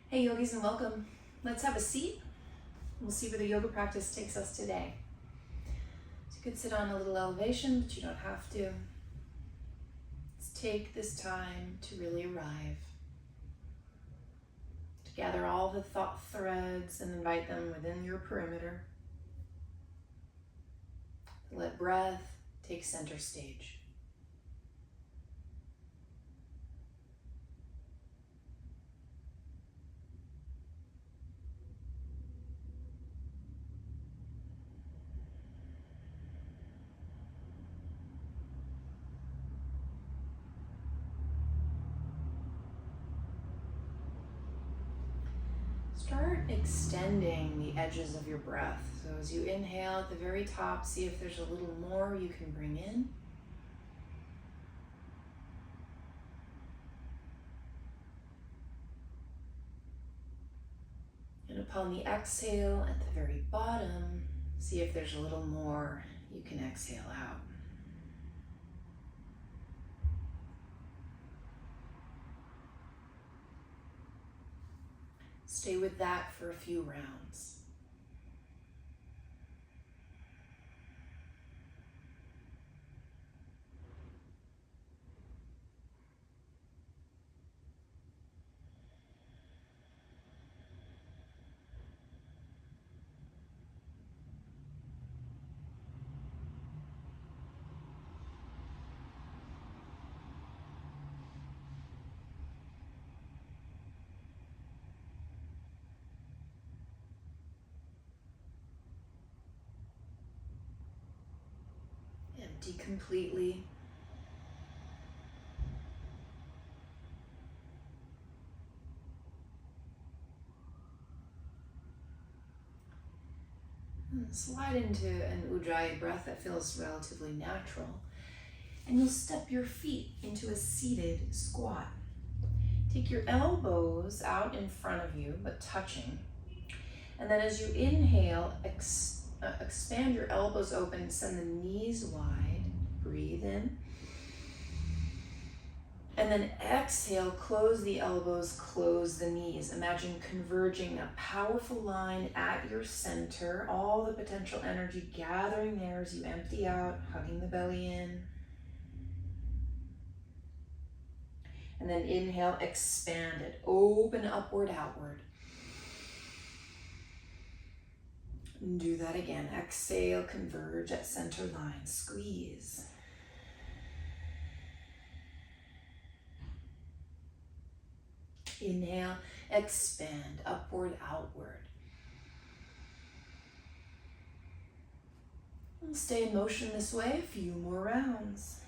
Hey yogis, and welcome. Let's have a seat. We'll see where the yoga practice takes us today. So you could sit on a little elevation, but you don't have to. Let's take this time to really arrive, to gather all the thought threads and invite them within your perimeter. Let breath take center stage. Start extending the edges of your breath. So as you inhale at the very top, see if there's a little more you can bring in. And upon the exhale at the very bottom, see if there's a little more you can exhale out. Stay with that for a few rounds. Empty completely. And slide into an Ujjayi breath that feels relatively natural. And you'll step your feet into a seated squat. Take your elbows out in front of you, but touching. And then as you inhale, expand your elbows open, send the knees wide. Breathe in. And then exhale, close the elbows, close the knees. Imagine converging a powerful line at your center, all the potential energy gathering there as you empty out, hugging the belly in. And then inhale, expand it, open upward, outward. And do that again. Exhale, converge at center line, squeeze. Inhale, expand, upward, outward. We'll stay in motion this way a few more rounds.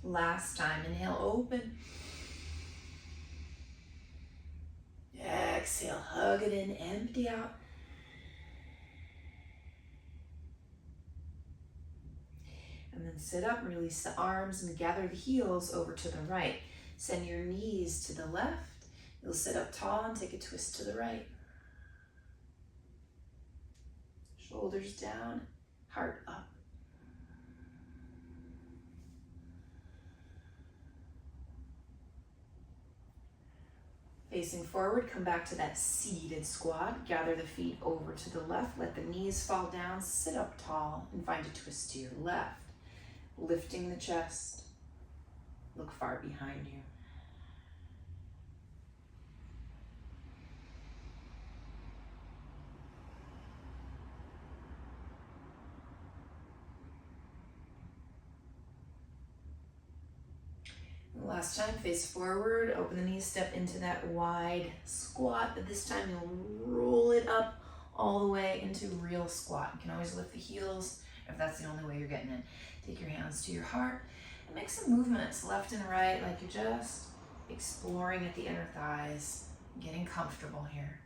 Last time, inhale, open. Exhale, hug it in, empty out. And then sit up, release the arms and gather the heels over to the right. Send your knees to the left. You'll sit up tall and take a twist to the right. Shoulders down, heart up. Facing forward, come back to that seated squat. Gather the feet over to the left. Let the knees fall down. Sit up tall and find a twist to your left. Lifting the chest. Look far behind you. Last time, face forward, open the knees, step into that wide squat, but this time you'll roll it up all the way into real squat. You can always lift the heels if that's the only way you're getting in. Take your hands to your heart and make some movements left and right, like you're just exploring at the inner thighs, getting comfortable here.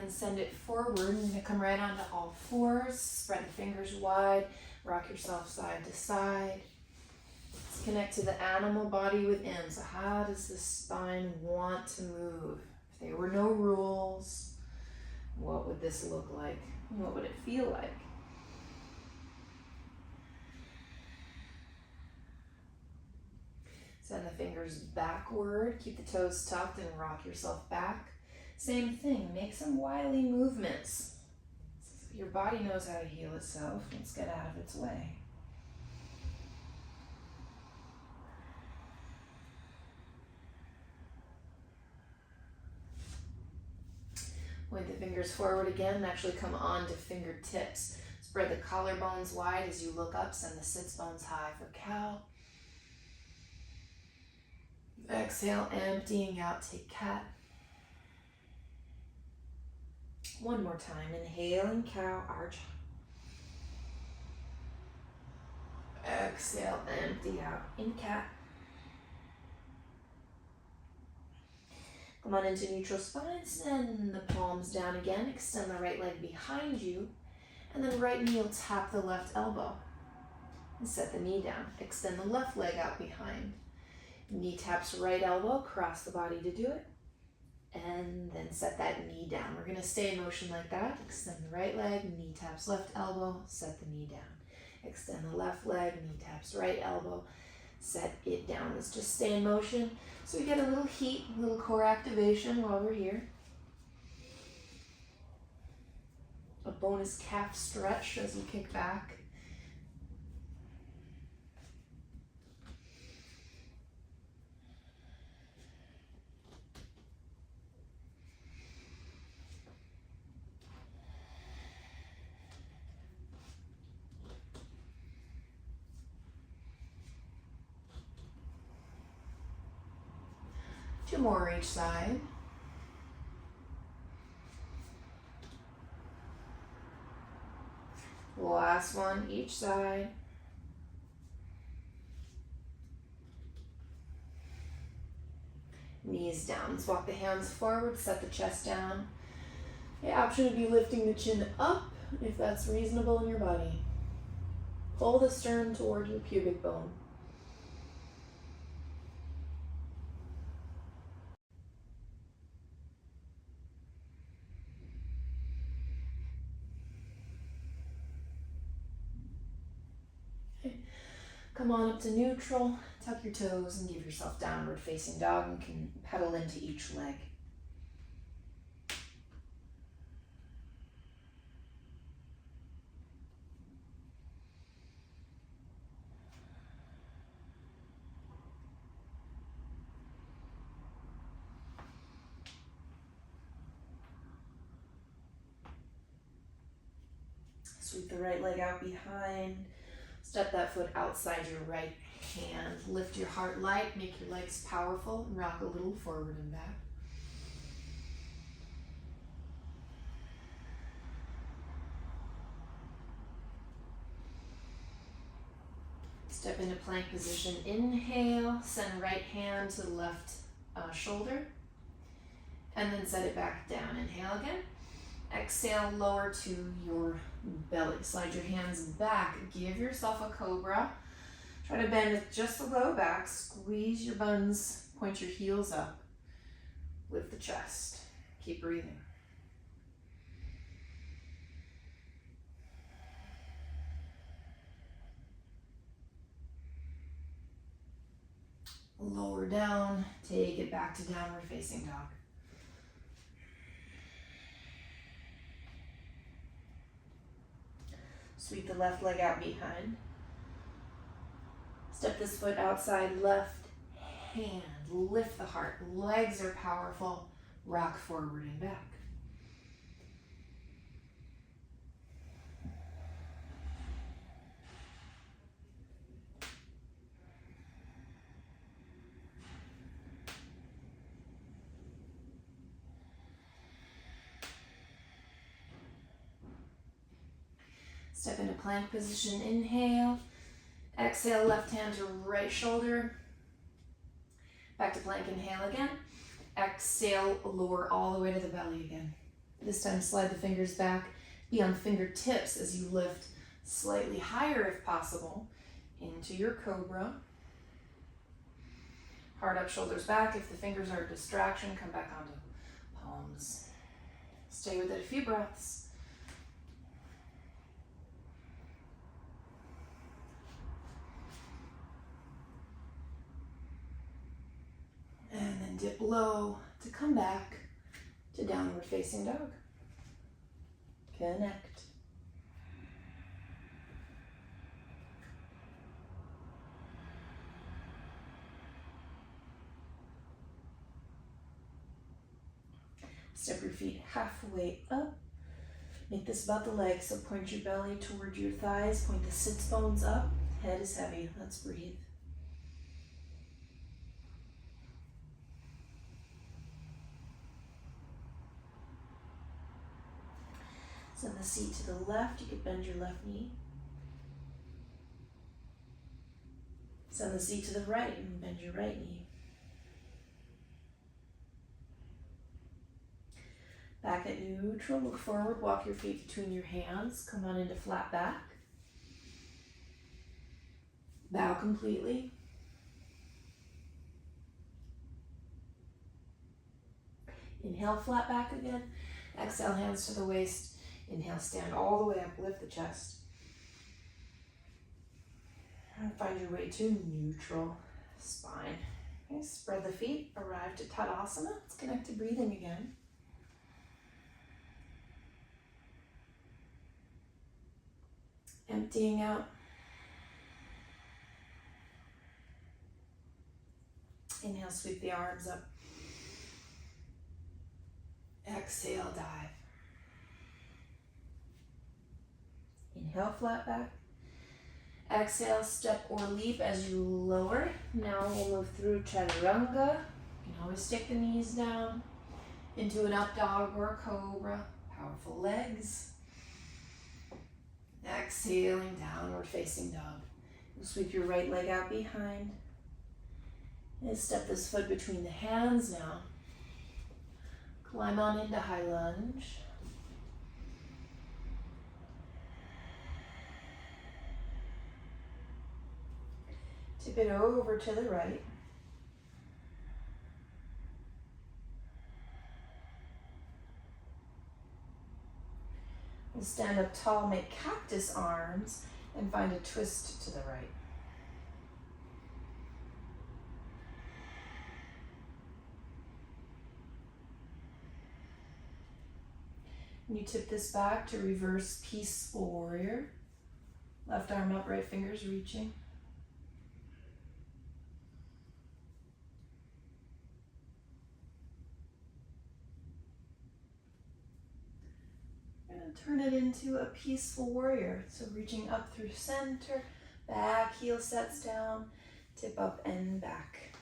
then send it forward. You're going to come right onto all fours, spread the fingers wide, rock yourself side to side. Let's connect to the animal body within. So how does the spine want to move? If there were no rules, what would this look like? What would it feel like? Send the fingers backward, keep the toes tucked and rock yourself back. Same thing, make some wily movements. Your body knows how to heal itself. Let's get out of its way. Point the fingers forward again and actually come on to fingertips. Spread the collarbones wide as you look up. Send the sits bones high for cow. Exhale, emptying out, take cat. One more time, inhale in cow, arch. Exhale, empty out in cat. Come on into neutral spine, send the palms down again, extend the right leg behind you, and then right knee will tap the left elbow. And set the knee down, extend the left leg out behind. Knee taps right elbow, cross the body to do it, and then set that knee down. We're gonna stay in motion like that. Extend the right leg, knee taps left elbow, set the knee down. Extend the left leg, knee taps right elbow, set it down. Let's just stay in motion so we get a little heat, a little core activation while we're here. A bonus calf stretch as we kick back. Two more each side. Last one each side. Knees down. Let's walk the hands forward, set the chest down. The option would be lifting the chin up if that's reasonable in your body. Pull the sternum toward your pubic bone. Come on up to neutral, tuck your toes and give yourself downward facing dog and can pedal into each leg. Sweep the right leg out behind. Step that foot outside your right hand. Lift your heart light, make your legs powerful, and rock a little forward and back. Step into plank position. Inhale, send right hand to the left shoulder, and then set it back down. Inhale again. Exhale, lower to your belly. Slide your hands back. Give yourself a cobra. Try to bend with just the low back. Squeeze your buns. Point your heels up. Lift the chest. Keep breathing. Lower down. Take it back to downward facing dog. Sweep the left leg out behind. Step this foot outside left hand. Lift the heart. Legs are powerful. Rock forward and back. Step into plank position, inhale. Exhale, left hand to right shoulder. Back to plank, inhale again. Exhale, lower all the way to the belly again. This time slide the fingers back. Be on fingertips as you lift slightly higher if possible into your cobra. Heart up, shoulders back. If the fingers are a distraction, come back onto palms. Stay with it a few breaths. And then dip low to come back to downward facing dog. Connect. Step your feet halfway up. Make this about the legs, so point your belly toward your thighs, point the sits bones up, head is heavy. Let's breathe. Send the seat to the left. You could bend your left knee. Send the seat to the right and bend your right knee. Back at neutral, look forward, walk your feet between your hands, come on into flat back. Bow completely. Inhale, flat back again. Exhale, hands to the waist. Inhale, stand all the way up, lift the chest. And find your way to neutral spine. Okay, spread the feet, arrive to Tadasana. Let's connect to breathing again. Emptying out. Inhale, sweep the arms up. Exhale, dive. Inhale, flat back. Exhale, step or leap as you lower. Now we'll move through Chaturanga. You can always take the knees down into an up dog or a cobra. Powerful legs. Exhaling, downward facing dog. You'll sweep your right leg out behind. And step this foot between the hands now. Climb on into high lunge. Tip it over to the right. And stand up tall, make cactus arms, and find a twist to the right. And you tip this back to reverse peaceful warrior. Left arm up, right fingers reaching. Turn it into a peaceful warrior. So reaching up through center, back, heel sets down, tip up and back.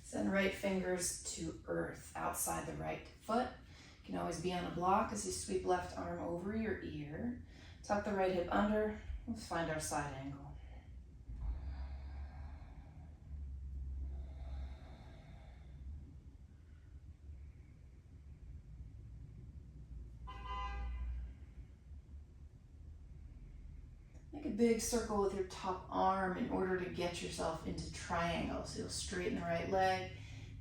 Send right fingers to earth outside the right foot. You can always be on a block as you sweep left arm over your ear. Tuck the right hip under. Let's find our side angle. Make a big circle with your top arm in order to get yourself into triangle. So you'll straighten the right leg.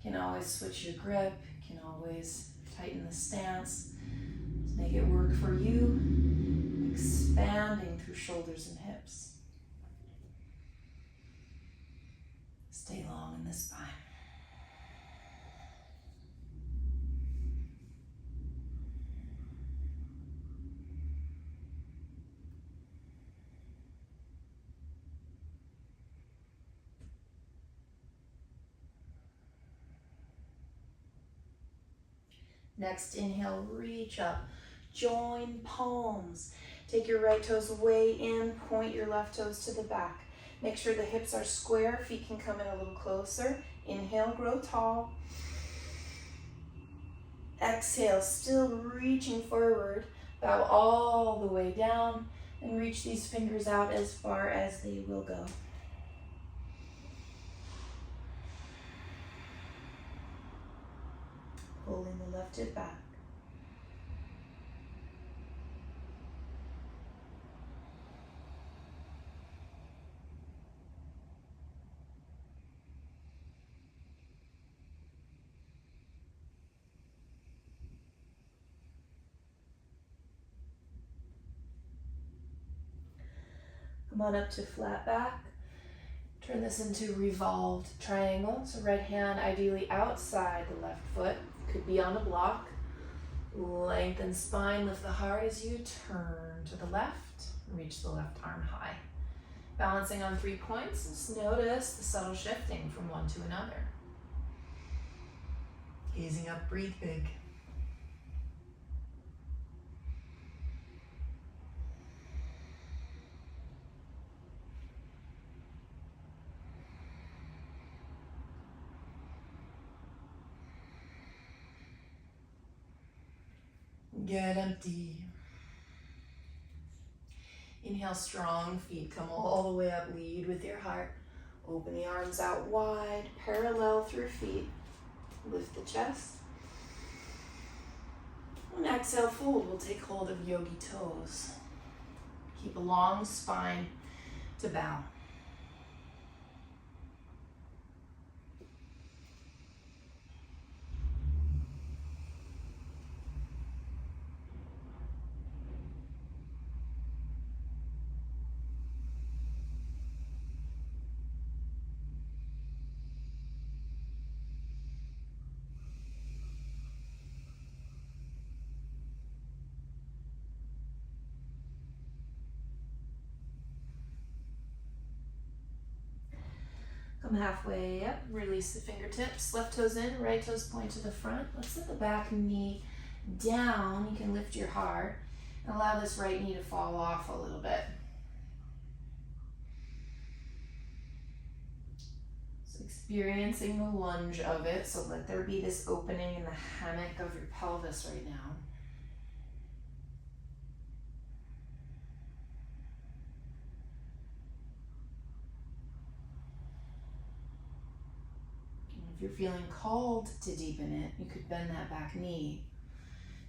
You can always switch your grip. You can always tighten the stance. Just make it work for you. Expanding through shoulders and hips. Stay long in the spine. Next, inhale, reach up. Join palms. Take your right toes way in, point your left toes to the back. Make sure the hips are square, feet can come in a little closer. Inhale, grow tall. Exhale, still reaching forward. Bow all the way down. And reach these fingers out as far as they will go. Pulling the left hip back. Come on up to flat back. Turn this into revolved triangle. So right hand ideally outside the left foot. Could be on a block. Lengthen spine, lift the heart as you turn to the left. Reach the left arm high. Balancing on 3 points. Just notice the subtle shifting from one to another. Gazing up, breathe big. Get empty. Inhale, strong feet. Come all the way up. Lead with your heart. Open the arms out wide, parallel through feet. Lift the chest. And exhale, fold. We'll take hold of yogi toes. Keep a long spine to bow. Come halfway up, release the fingertips, left toes in, right toes point to the front. Let's set the back knee down. You can lift your heart and allow this right knee to fall off a little bit. So experiencing the lunge of it, so let there be this opening in the hammock of your pelvis right now. If you're feeling called to deepen it, you could bend that back knee.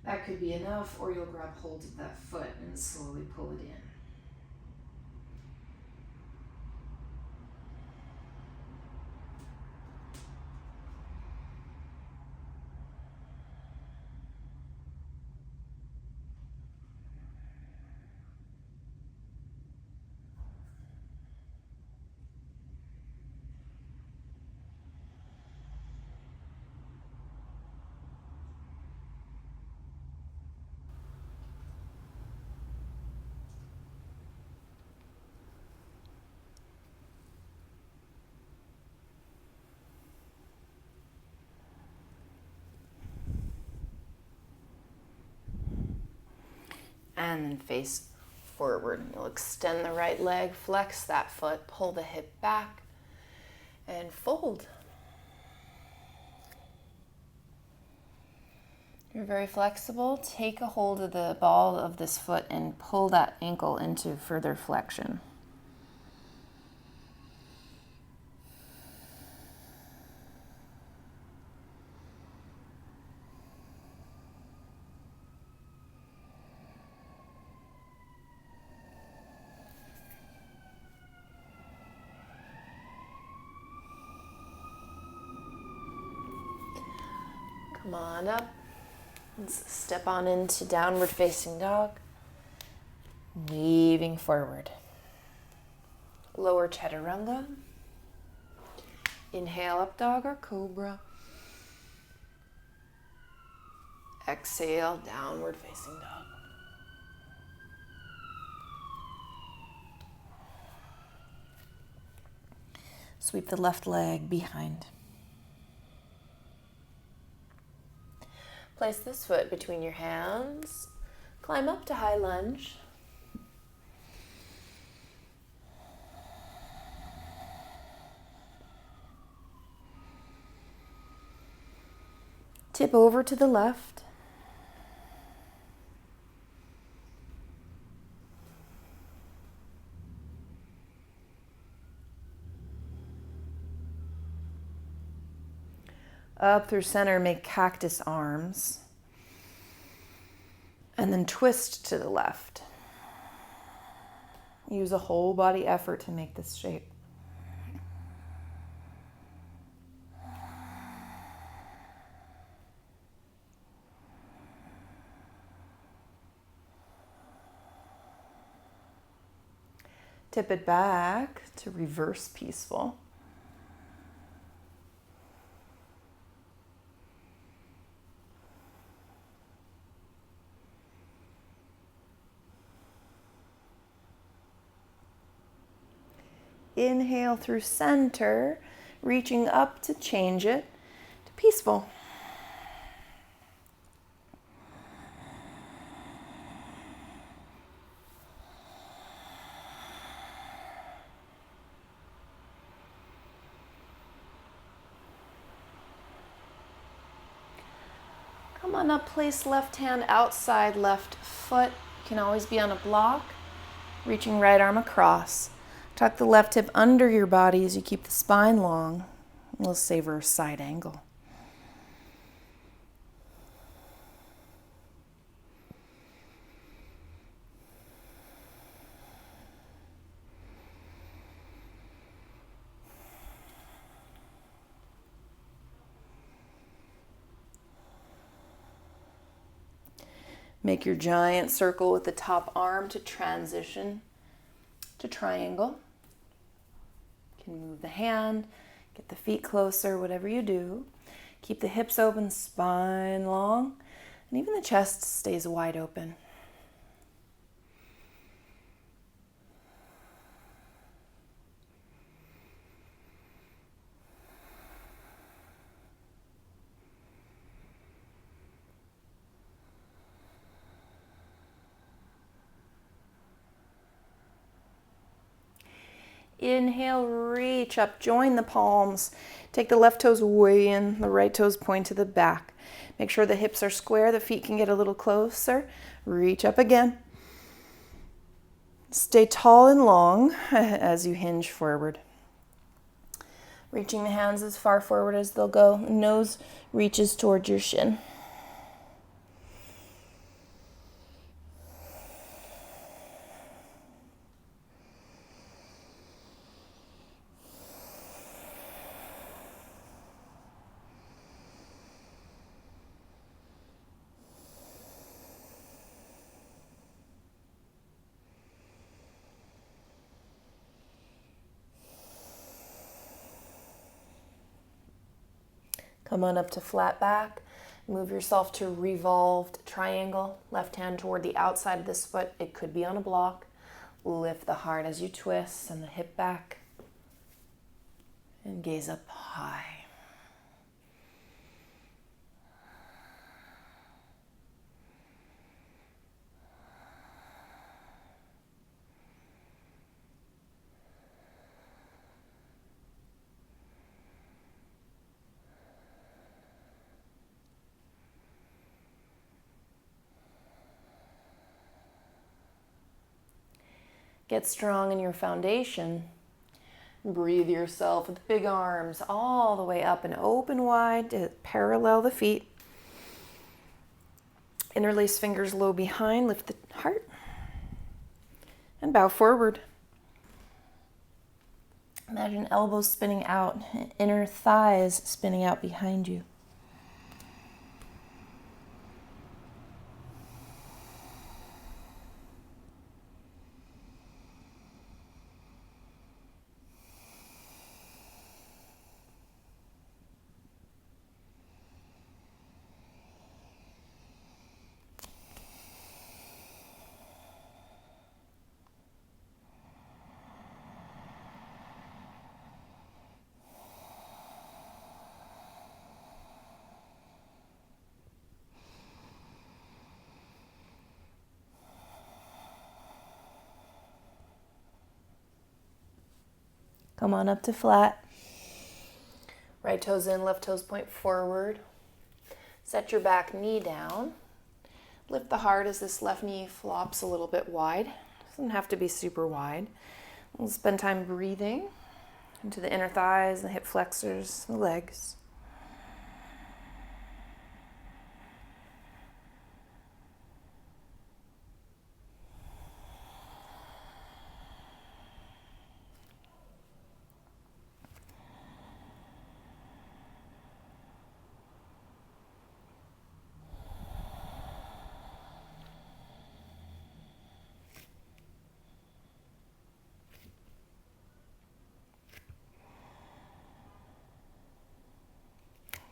That could be enough, or you'll grab hold of that foot and slowly pull it in. And then face forward. You'll extend the right leg, flex that foot, pull the hip back, and fold. You're very flexible. Take a hold of the ball of this foot and pull that ankle into further flexion. Come on up. Let's step on into downward facing dog. Weaving forward. Lower chaturanga. Inhale, up dog or cobra. Exhale, downward facing dog. Sweep the left leg behind. Place this foot between your hands. Climb up to high lunge. Tip over to the left. Up through center, make cactus arms. And then twist to the left. Use a whole body effort to make this shape. Tip it back to reverse peaceful. Inhale through center, reaching up to change it to peaceful. Come on up, place left hand outside left foot. Can always be on a block. Reaching right arm across. Tuck the left hip under your body as you keep the spine long. We'll savor a side angle. Make your giant circle with the top arm to transition to triangle. You can move the hand, get the feet closer, whatever you do. Keep the hips open, spine long, and even the chest stays wide open. Inhale, reach up, join the palms. Take the left toes way in, the right toes point to the back. Make sure the hips are square, the feet can get a little closer. Reach up again. Stay tall and long as you hinge forward. Reaching the hands as far forward as they'll go. Nose reaches towards your shin. Come on up to flat back. Move yourself to revolved triangle. Left hand toward the outside of this foot. It could be on a block. Lift the heart as you twist and the hip back. And gaze up high. Get strong in your foundation. Breathe yourself with big arms all the way up and open wide to parallel the feet. Interlace fingers low behind, lift the heart, and bow forward. Imagine elbows spinning out, inner thighs spinning out behind you. Come on up to flat. Right toes in, left toes point forward. Set your back knee down. Lift the heart as this left knee flops a little bit wide. Doesn't have to be super wide. We'll spend time breathing into the inner thighs, the hip flexors, the legs.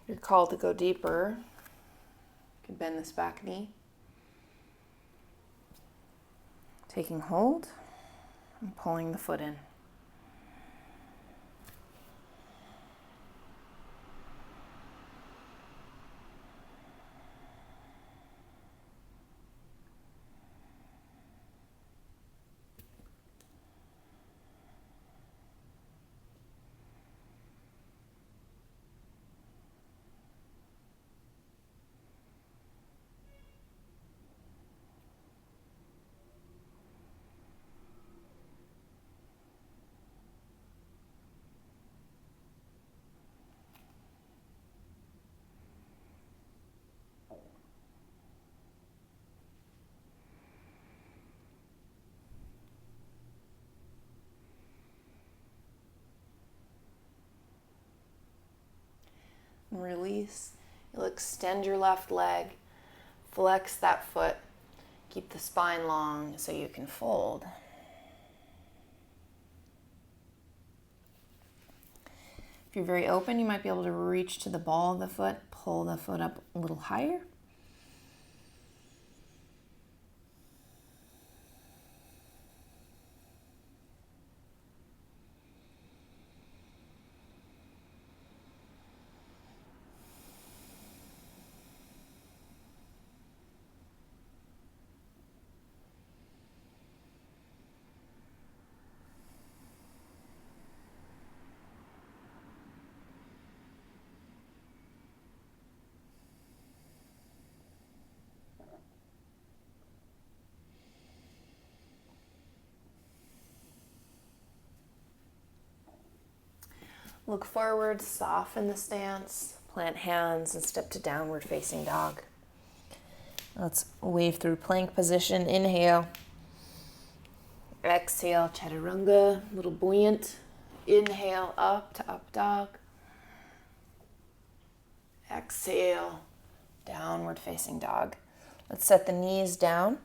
You're called to go deeper. You can bend this back knee. Taking hold and pulling the foot in. And release. You'll extend your left leg, flex that foot, keep the spine long so you can fold. If you're very open, you might be able to reach to the ball of the foot, pull the foot up a little higher. Look forward, soften the stance, plant hands, and step to downward facing dog. Let's wave through plank position. Inhale. Exhale, chaturanga, a little buoyant. Inhale, up to up dog. Exhale, downward facing dog. Let's set the knees down.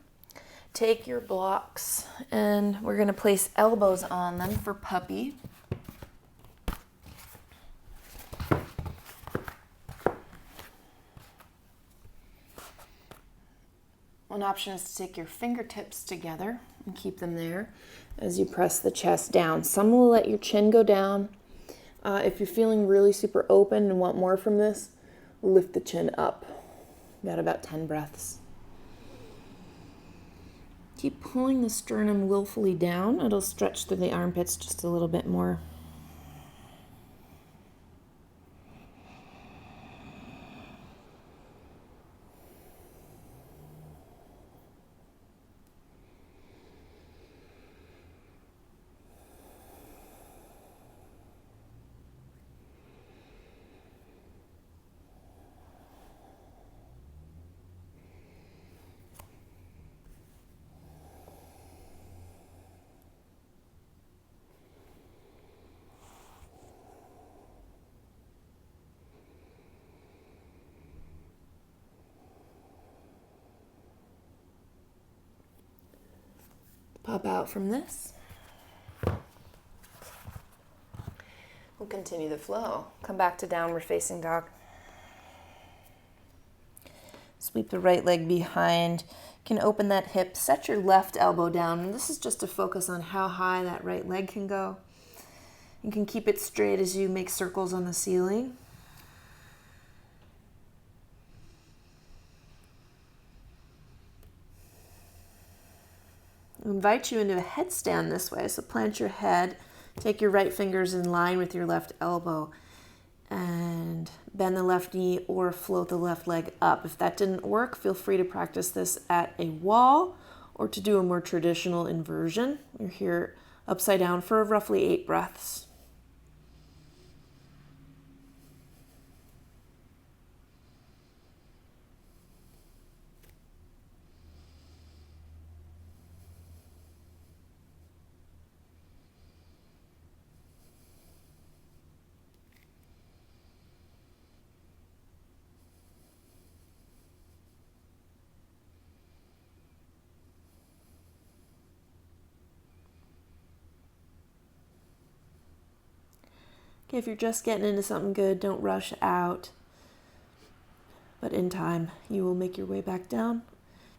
Take your blocks, and we're going to place elbows on them for puppy. One option is to take your fingertips together and keep them there as you press the chest down. Some will let your chin go down. If you're feeling really super open and want more from this, lift the chin up. Got about 10 breaths. Keep pulling the sternum willfully down. It'll stretch through the armpits just a little bit more. Pop out from this. We'll continue the flow. Come back to downward facing dog. Sweep the right leg behind. You can open that hip. Set your left elbow down. And this is just to focus on how high that right leg can go. You can keep it straight as you make circles on the ceiling. I invite you into a headstand this way. So plant your head, take your right fingers in line with your left elbow, and bend the left knee or float the left leg up. If that didn't work, feel free to practice this at a wall or to do a more traditional inversion. You're here upside down for roughly 8 breaths. If you're just getting into something good, don't rush out. but in time, you will make your way back down.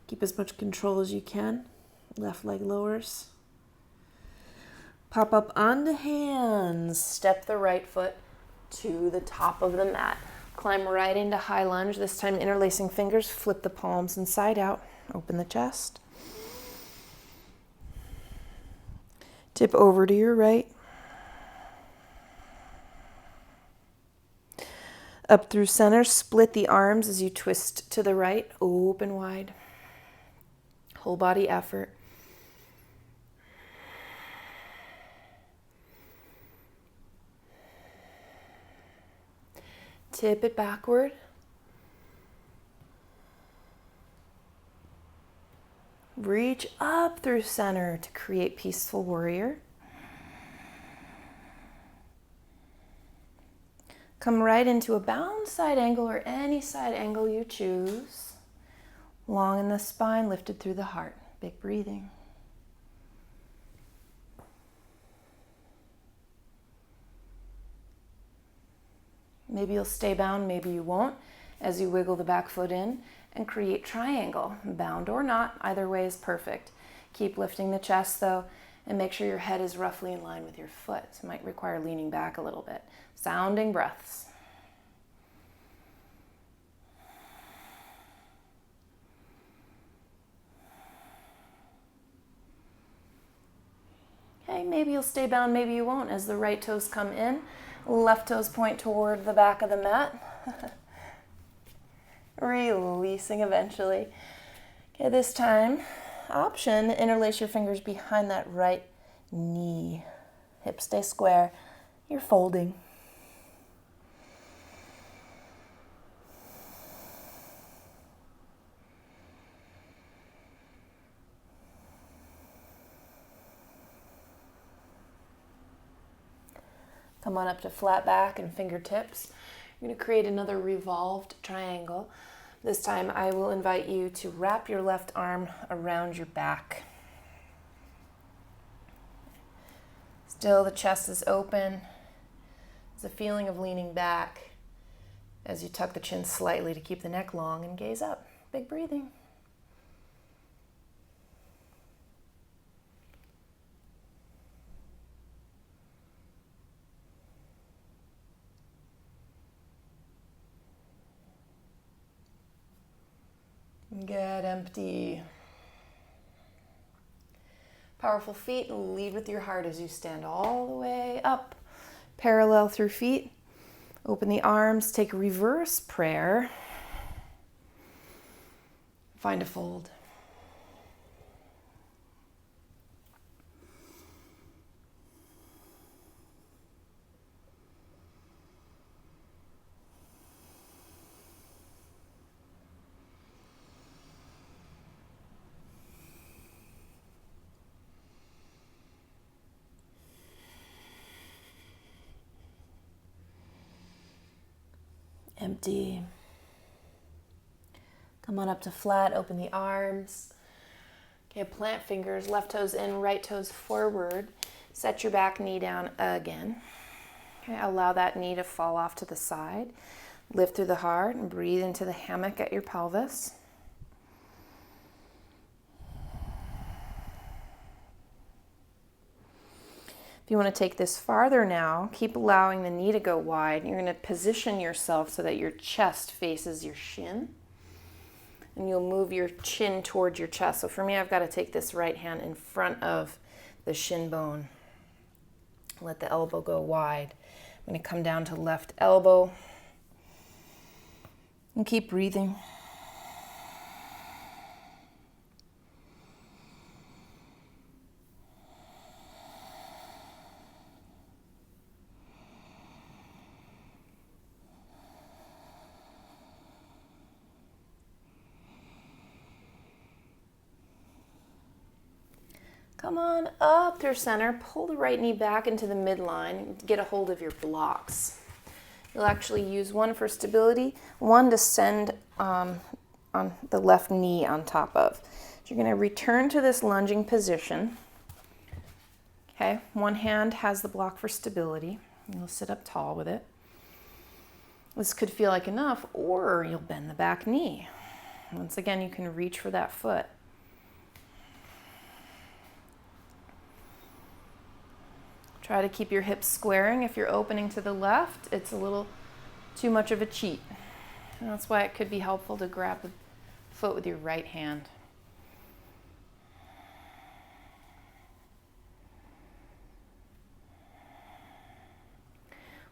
Keep as much control as you can. Left leg lowers. Pop up onto hands. Step the right foot to the top of the mat. Climb right into high lunge. This time interlacing fingers. Flip the palms inside out. Open the chest. Tip over to your right. Up through center, split the arms as you twist to the right, open wide. Whole body effort. Tip it backward. Reach up through center to create peaceful warrior. Come right into a bound side angle or any side angle you choose. Long in the spine, lifted through the heart. Big breathing. Maybe you'll stay bound, maybe you won't, as you wiggle the back foot in and create triangle. Bound or not, either way is perfect. Keep lifting the chest though, and make sure your head is roughly in line with your foot. So it might require leaning back a little bit. Sounding breaths. Okay, maybe you'll stay bound, maybe you won't. As the right toes come in, left toes point toward the back of the mat. Releasing eventually. Okay, this time, option, interlace your fingers behind that right knee. Hips stay square. You're folding. Come on up to flat back and fingertips. You're going to create another revolved triangle. This time I will invite you to wrap your left arm around your back. Still the chest is open. There's a feeling of leaning back as you tuck the chin slightly to keep the neck long and gaze up. Big breathing. Get empty. Powerful feet, lead with your heart as you stand all the way up. Parallel through feet. Open the arms, take a reverse prayer. Find a fold. Empty. Come on up to flat, open the arms. Okay, plant fingers, left toes in, right toes forward. Set your back knee down again. Okay, allow that knee to fall off to the side. Lift through the heart and breathe into the hammock at your pelvis. If you want to take this farther now, keep allowing the knee to go wide. You're going to position yourself so that your chest faces your shin. And you'll move your chin towards your chest. So for me, I've got to take this right hand in front of the shin bone. Let the elbow go wide. I'm going to come down to left elbow. And keep breathing. Come on up through center. Pull the right knee back into the midline. Get a hold of your blocks. You'll actually use one for stability, one to send on the left knee on top of. So you're going to return to this lunging position. Okay, one hand has the block for stability. You'll sit up tall with it. This could feel like enough, or you'll bend the back knee. Once again, you can reach for that foot. Try to keep your hips squaring. If you're opening to the left, it's a little too much of a cheat. And that's why it could be helpful to grab the foot with your right hand.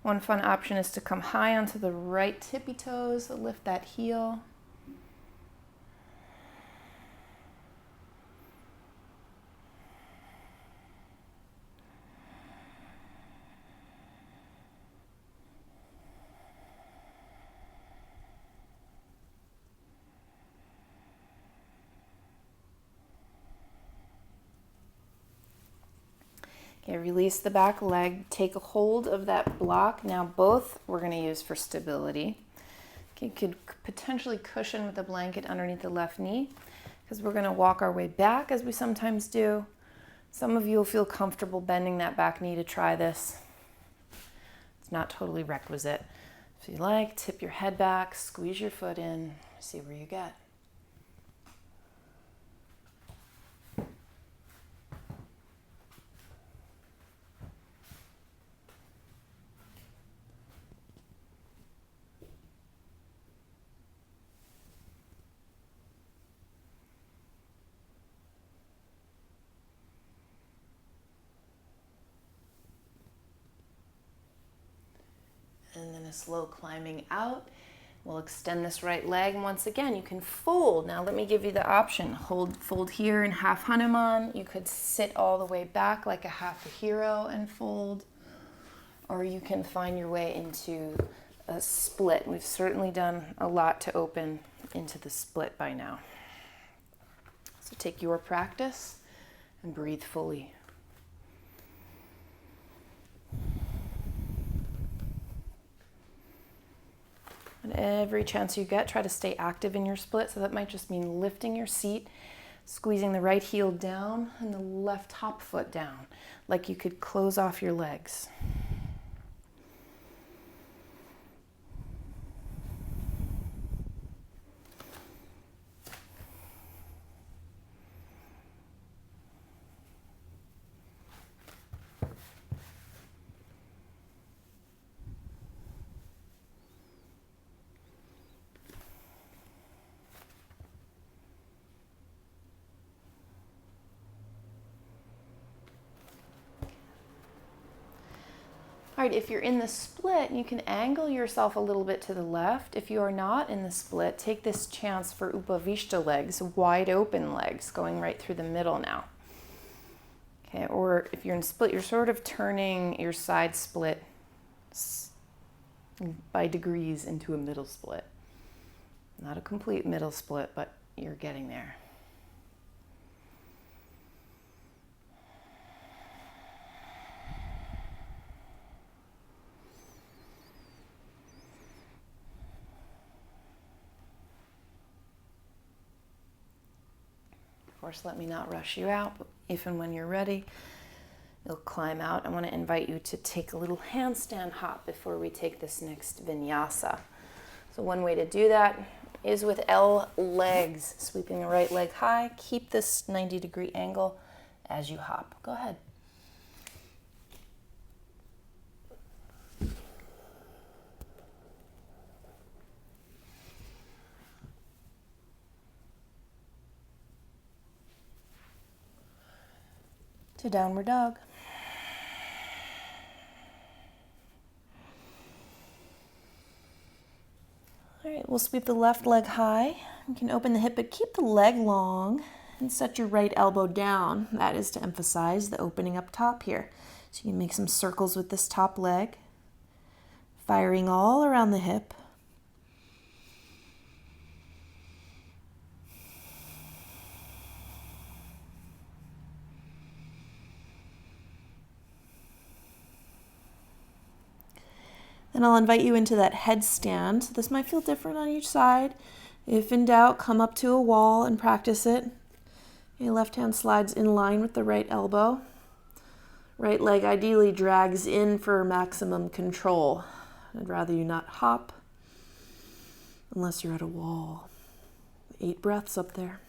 One fun option is to come high onto the right tippy toes, lift that heel. Okay, release the back leg, take a hold of that block. Now both we're going to use for stability. Okay, you could potentially cushion with the blanket underneath the left knee because we're going to walk our way back as we sometimes do. Some of you will feel comfortable bending that back knee to try this. It's not totally requisite. If you like, tip your head back, squeeze your foot in, see where you get. And then a slow climbing out. We'll extend this right leg. And once again, you can fold. Now let me give you the option. Fold here in half Hanuman. You could sit all the way back like a half a hero and fold. Or you can find your way into a split. We've certainly done a lot to open into the split by now. So take your practice and breathe fully. And every chance you get, try to stay active in your split. So that might just mean lifting your seat, squeezing the right heel down and the left top foot down, like you could close off your legs. All right, if you're in the split, you can angle yourself a little bit to the left. If you are not in the split, take this chance for Upavishta legs, wide open legs, going right through the middle now. Okay, or if you're in split, you're sort of turning your side split by degrees into a middle split. Not a complete middle split, but you're getting there. Of course, let me not rush you out, but if and when you're ready, you'll climb out. I want to invite you to take a little handstand hop before we take this next vinyasa. So one way to do that is with L legs, sweeping the right leg high. Keep this 90-degree angle as you hop. Go ahead. To downward dog. All right, we'll sweep the left leg high. You can open the hip, but keep the leg long and set your right elbow down. That is to emphasize the opening up top here. So you can make some circles with this top leg, firing all around the hip. Then I'll invite you into that headstand. So this might feel different on each side. If in doubt, come up to a wall and practice it. Your left hand slides in line with the right elbow. Right leg ideally drags in for maximum control. I'd rather you not hop. unless you're at a wall. 8 breaths up there.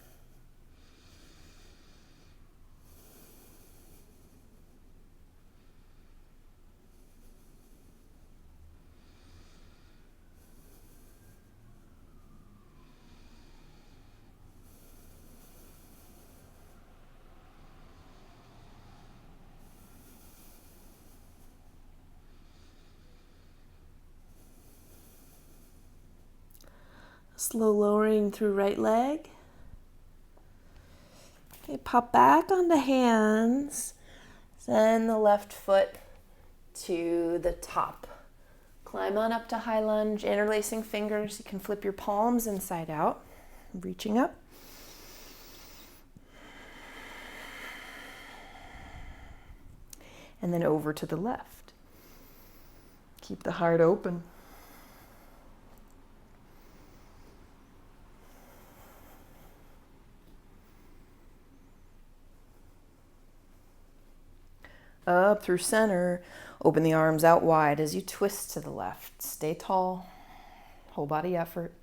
Slow lowering through right leg. Okay, pop back onto hands. Send the left foot to the top. Climb on up to high lunge, interlacing fingers. You can flip your palms inside out, reaching up. And then over to the left. Keep the heart open. Up through center, open the arms out wide as you twist to the left. Stay tall, whole body effort.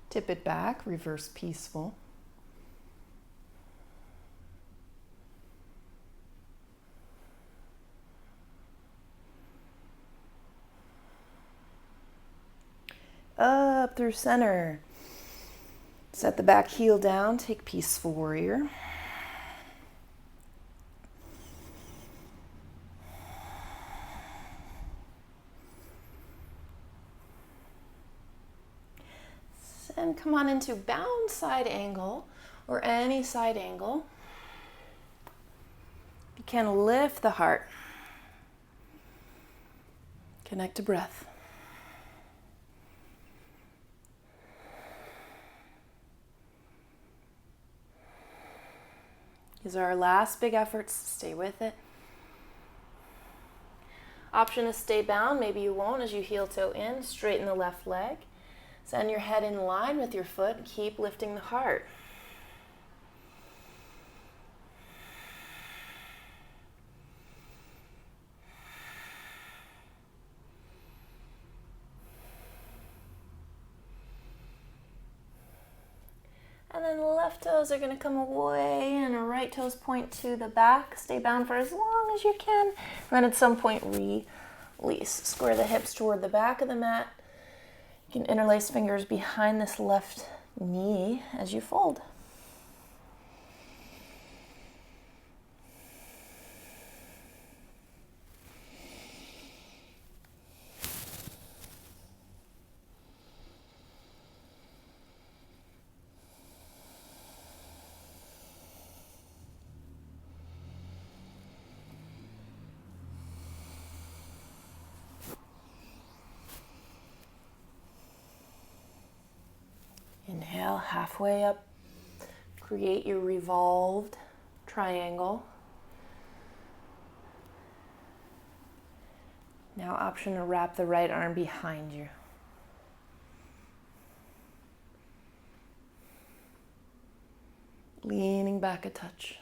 Tip it back, reverse peaceful. Up through center. Set the back heel down, take peaceful warrior. And come on into bound side angle or any side angle. You can lift the heart. Connect to breath. These are our last big efforts. Stay with it. Option is stay bound. Maybe you won't as you heel toe in. Straighten the left leg. Send your head in line with your foot. Keep lifting the heart. And then the left toes are going to come away and our right toes point to the back. Stay bound for as long as you can. And then at some point release. Square the hips toward the back of the mat. You can interlace fingers behind this left knee as you fold. Inhale, halfway up. Create your revolved triangle. Now option to wrap the right arm behind you. Leaning back a touch.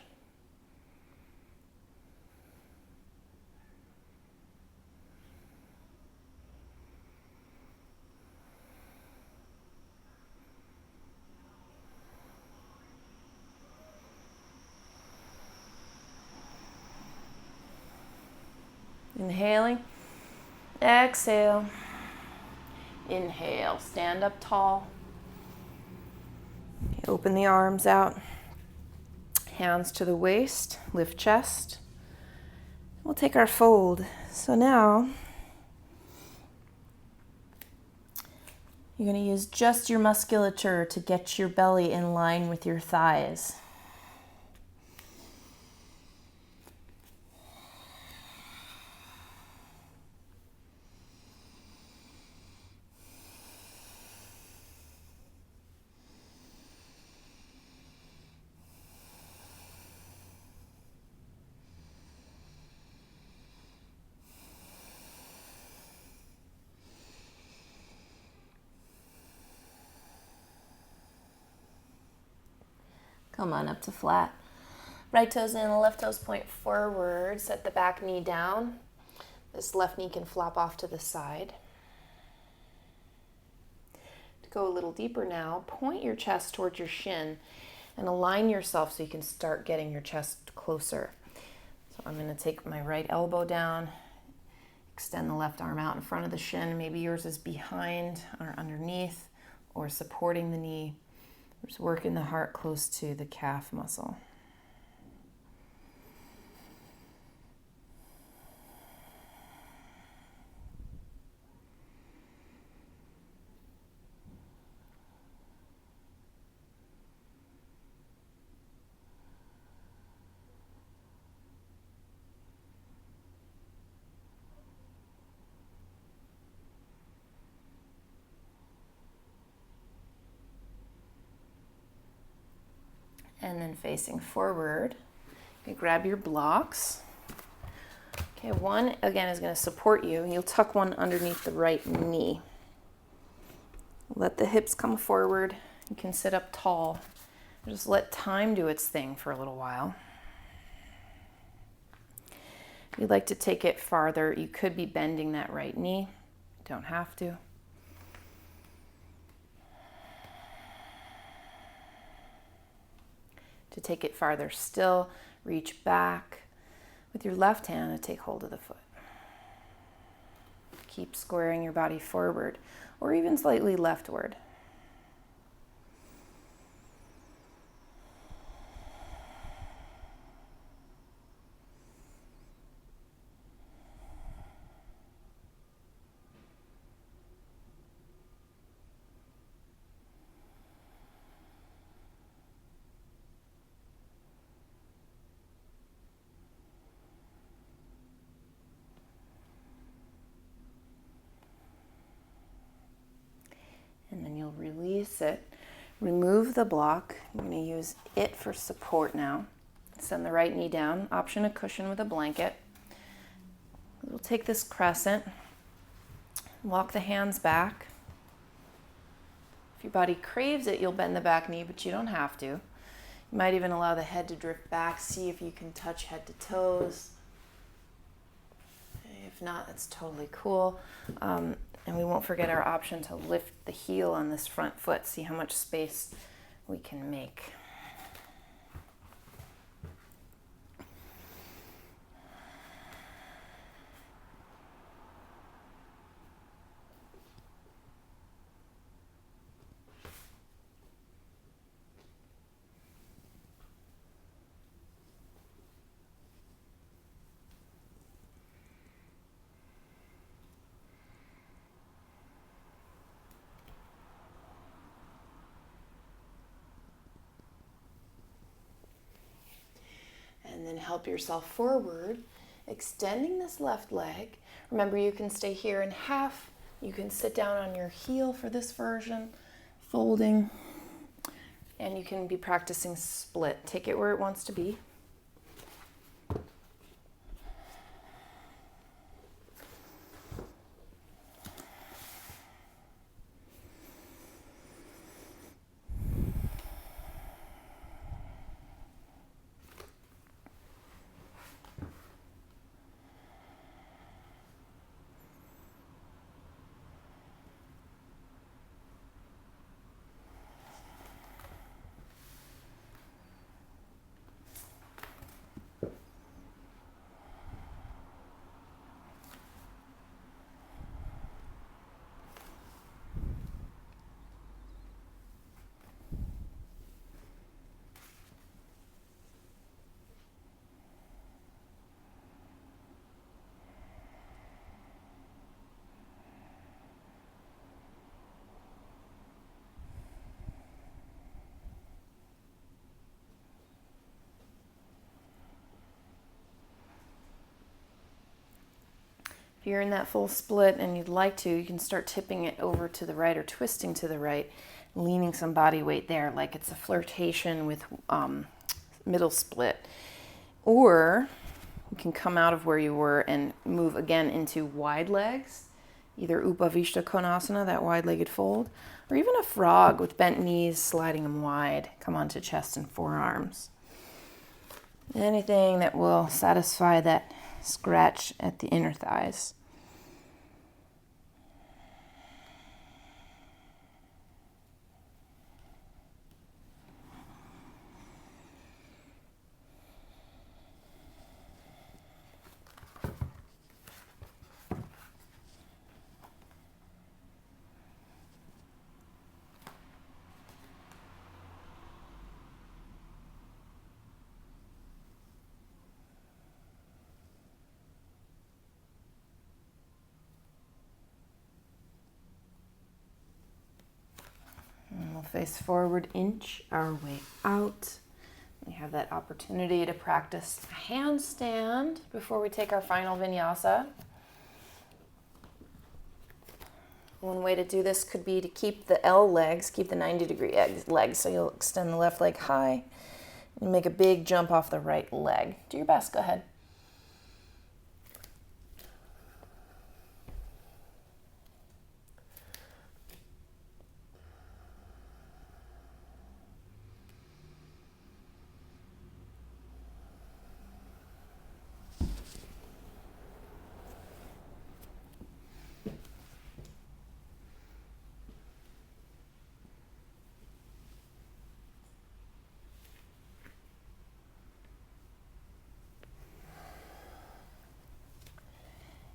Inhaling, exhale, inhale, stand up tall, open the arms out, hands to the waist, lift chest. We'll take our fold. So now, you're going to use just your musculature to get your belly in line with your thighs. Come on up to flat. Right toes in, left toes point forward. Set the back knee down. This left knee can flop off to the side. To go a little deeper now, point your chest towards your shin and align yourself so you can start getting your chest closer. So I'm going to take my right elbow down, extend the left arm out in front of the shin. Maybe yours is behind or underneath or supporting the knee. Just working the heart close to the calf muscle. And then facing forward, you grab your blocks. Okay, one again is going to support you. You'll tuck one underneath the right knee. Let the hips come forward. You can sit up tall. Just let time do its thing for a little while. If you'd like to take it farther, you could be bending that right knee. Don't have to. To take it farther still, reach back with your left hand and take hold of the foot. Keep squaring your body forward or even slightly leftward. And then you'll release it. Remove the block. I'm going to use it for support now. Send the right knee down. Option a cushion with a blanket. We'll take this crescent. Walk the hands back. If your body craves it, you'll bend the back knee, but you don't have to. You might even allow the head to drift back. See if you can touch head to toes. If not, that's totally cool. And we won't forget our option to lift the heel on this front foot. See how much space we can make. And then help yourself forward, extending this left leg. Remember, you can stay here in half. You can sit down on your heel for this version, folding, and you can be practicing split. Take it where it wants to be. If you're in that full split and you'd like to, you can start tipping it over to the right or twisting to the right, leaning some body weight there like it's a flirtation with middle split. Or you can come out of where you were and move again into wide legs, either Upavishta Konasana, that wide-legged fold, Or even a frog with bent knees, sliding them wide, come onto chest and forearms. Anything that will satisfy that scratch at the inner thighs. And we'll face forward, inch our way out. We have that opportunity to practice a handstand before we take our final vinyasa. One way to do this could be to keep the L legs, keep the 90-degree legs. So you'll extend the left leg high and make a big jump off the right leg. Do your best, go ahead.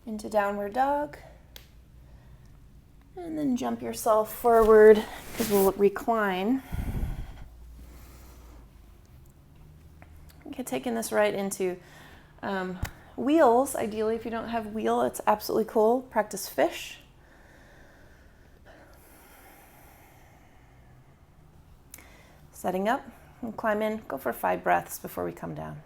Into downward dog. And then jump yourself forward because we'll recline. Okay, taking this right into wheels. Ideally, if you don't have wheel, it's absolutely cool. Practice fish. Setting up and climb in. Go for 5 breaths before we come down.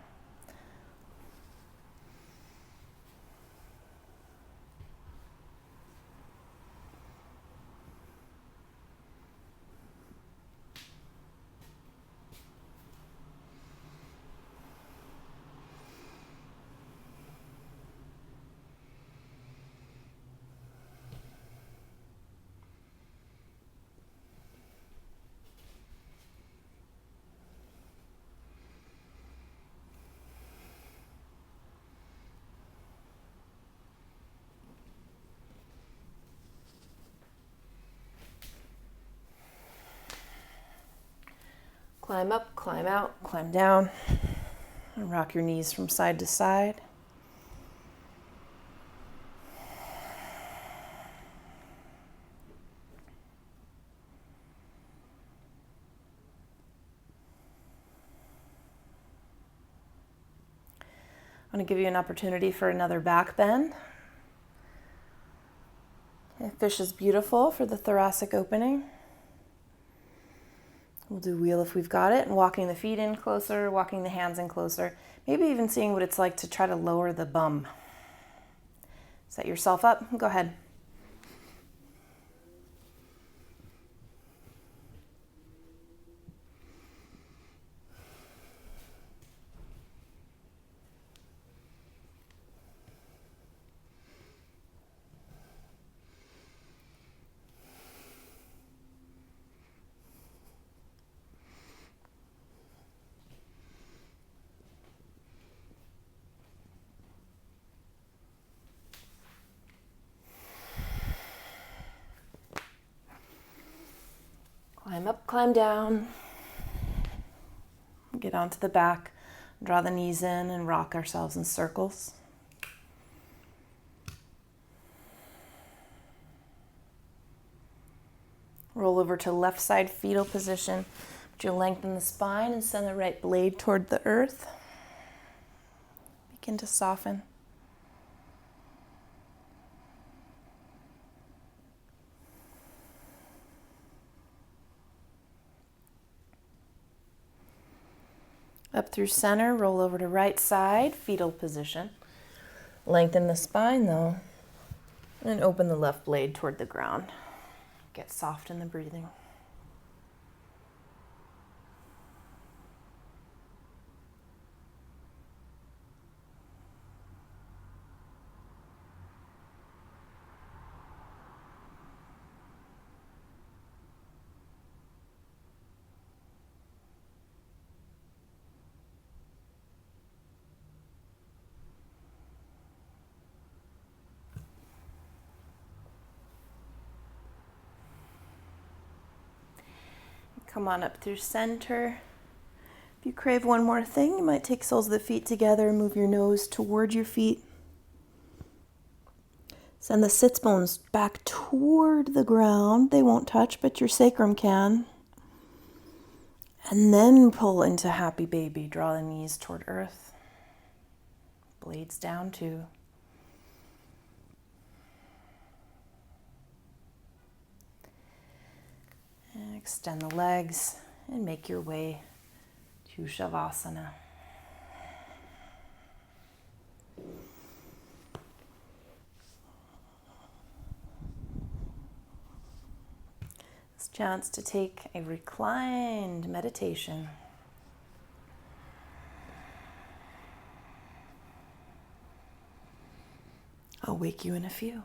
Climb up, climb out, climb down, and rock your knees from side to side. I'm going to give you an opportunity for another back bend. Fish is beautiful for the thoracic opening. We'll do wheel if we've got it, and walking the feet in closer, walking the hands in closer, maybe even seeing what it's like to try to lower the bum. Set yourself up, go ahead. Climb up, climb down. Get onto the back, draw the knees in and rock ourselves in circles. Roll over to left side fetal position. But you'll lengthen the spine and send the right blade toward the earth. Begin to soften. Up through center, roll over to right side, fetal position. Lengthen the spine though, and open the left blade toward the ground. Get soft in the breathing. Come on up through center. If you crave one more thing, you might take soles of the feet together and move your nose toward your feet. Send the sits bones back toward the ground. They won't touch, but your sacrum can. And then pull into happy baby. Draw the knees toward earth. Blades down too. And extend the legs and make your way to Shavasana. It's a chance to take a reclined meditation. I'll wake you in a few.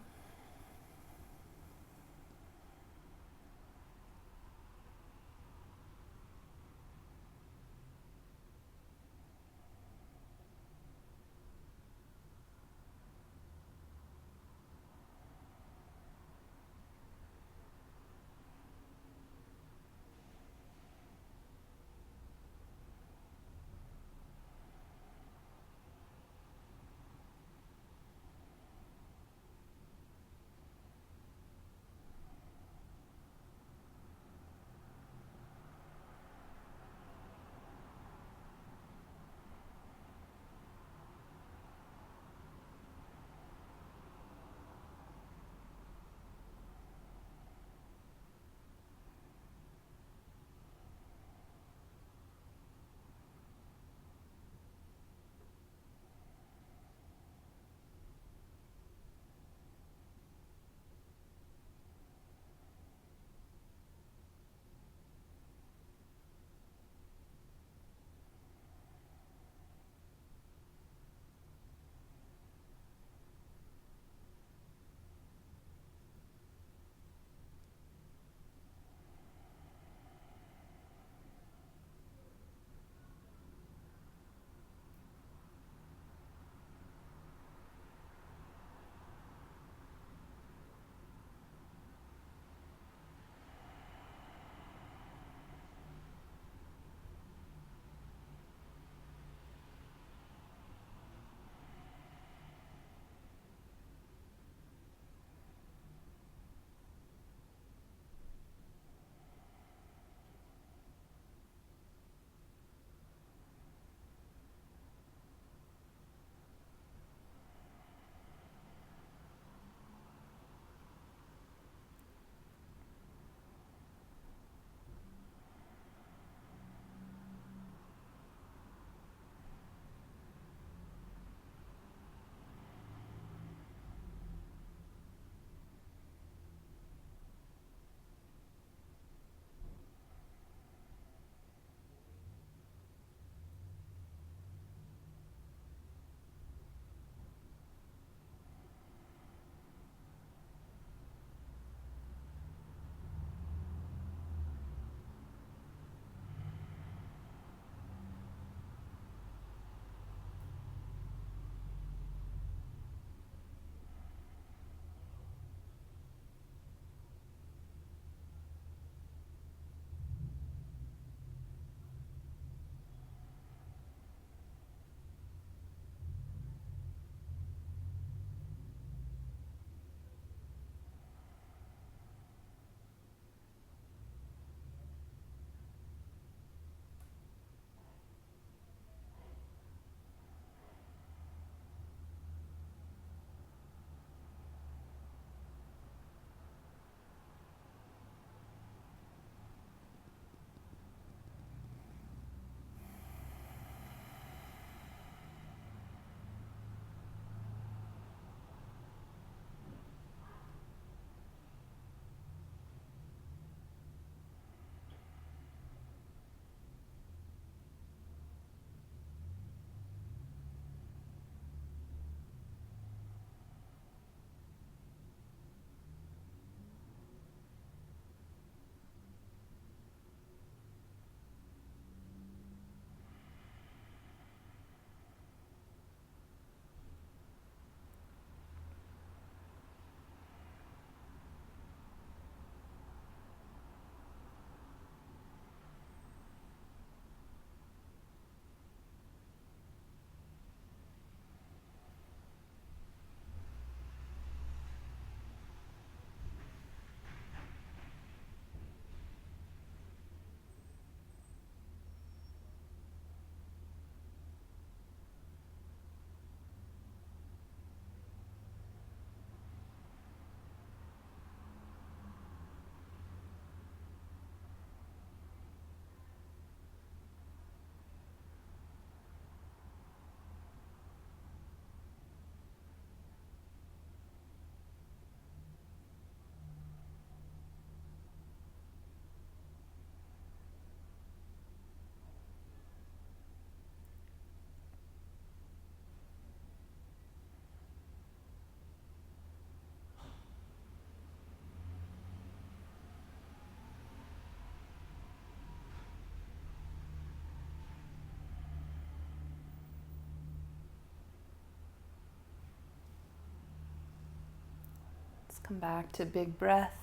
Come back to big breath.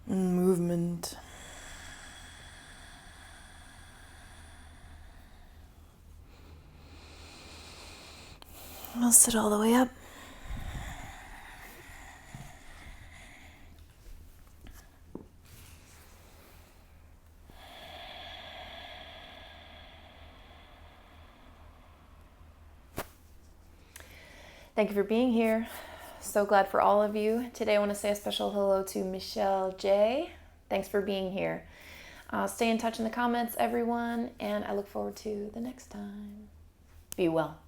And movement. I'll sit all the way up. Thank you for being here. So glad for all of you. Today I want to say a special hello to Michelle J. Thanks for being here. Stay in touch in the comments, everyone, and I look forward to the next time. Be well.